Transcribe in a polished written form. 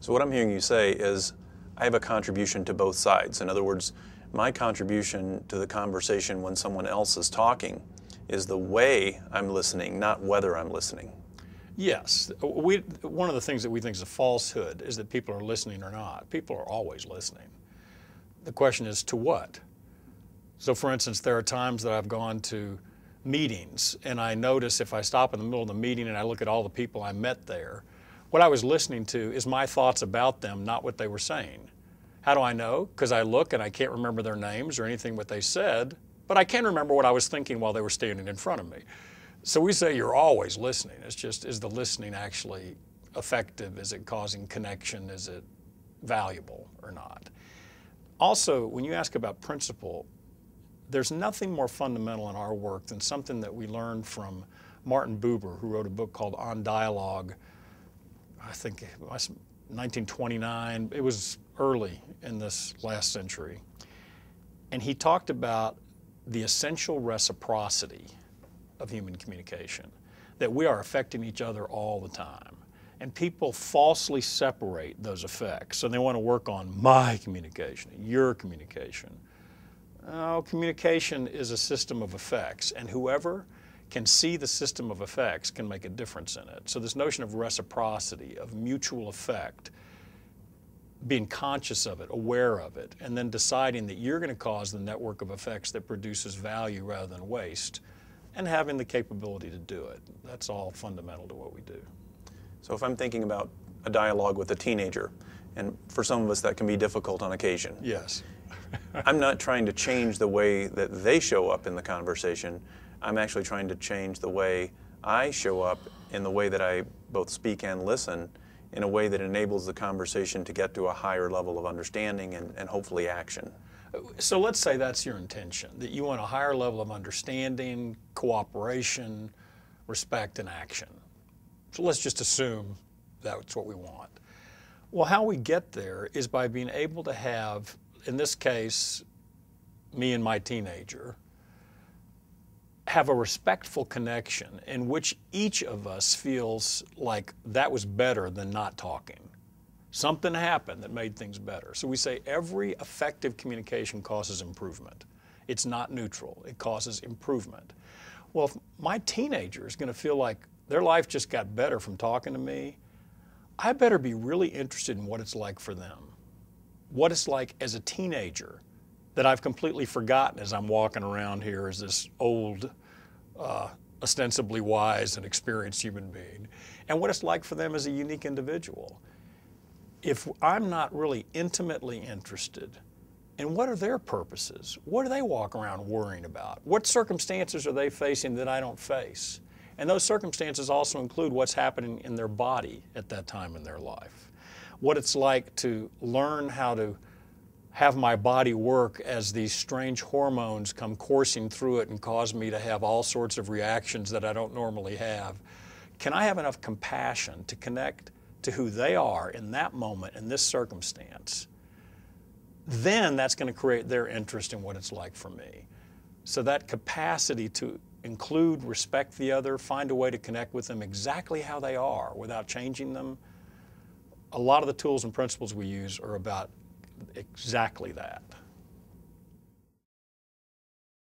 So what I'm hearing you say is, I have a contribution to both sides. In other words, my contribution to the conversation when someone else is talking is the way I'm listening, not whether I'm listening. Yes. One of the things that we think is a falsehood is that people are listening or not. People are always listening. The question is, to what? So for instance, there are times that I've gone to meetings and I notice if I stop in the middle of the meeting and I look at all the people I met there, what I was listening to is my thoughts about them, not what they were saying. How do I know? Because I look and I can't remember their names or anything what they said, but I can remember what I was thinking while they were standing in front of me. So we say you're always listening. It's just, is the listening actually effective? Is it causing connection? Is it valuable or not? Also, when you ask about principle, there's nothing more fundamental in our work than something that we learned from Martin Buber, who wrote a book called On Dialogue. I think it was 1929. It was early in this last century. And he talked about the essential reciprocity of human communication, that we are affecting each other all the time. And people falsely separate those effects. So they want to work on my communication, your communication. Oh, communication is a system of effects, and whoever can see the system of effects can make a difference in it. So this notion of reciprocity, of mutual effect, being conscious of it, aware of it, and then deciding that you're going to cause the network of effects that produces value rather than waste, and having the capability to do it. That's all fundamental to what we do. So if I'm thinking about a dialogue with a teenager, and for some of us that can be difficult on occasion. Yes. I'm not trying to change the way that they show up in the conversation. I'm actually trying to change the way I show up in the way that I both speak and listen, in a way that enables the conversation to get to a higher level of understanding and hopefully action. So let's say that's your intention, that you want a higher level of understanding, cooperation, respect, and action. So let's just assume that's what we want. Well, how we get there is by being able to have, in this case, me and my teenager, have a respectful connection in which each of us feels like that was better than not talking. Something happened that made things better. So we say every effective communication causes improvement. It's not neutral. It causes improvement. Well, if my teenager is going to feel like their life just got better from talking to me, I better be really interested in what it's like for them. What it's like as a teenager that I've completely forgotten as I'm walking around here as this old, ostensibly wise and experienced human being, and what it's like for them as a unique individual. If I'm not really intimately interested in what are their purposes, what do they walk around worrying about? What circumstances are they facing that I don't face? And those circumstances also include what's happening in their body at that time in their life. What it's like to learn how to have my body work as these strange hormones come coursing through it and cause me to have all sorts of reactions that I don't normally have. Can I have enough compassion to connect to who they are in that moment, in this circumstance? Then that's going to create their interest in what it's like for me. So that capacity to include, respect the other, find a way to connect with them exactly how they are without changing them. A lot of the tools and principles we use are about exactly that.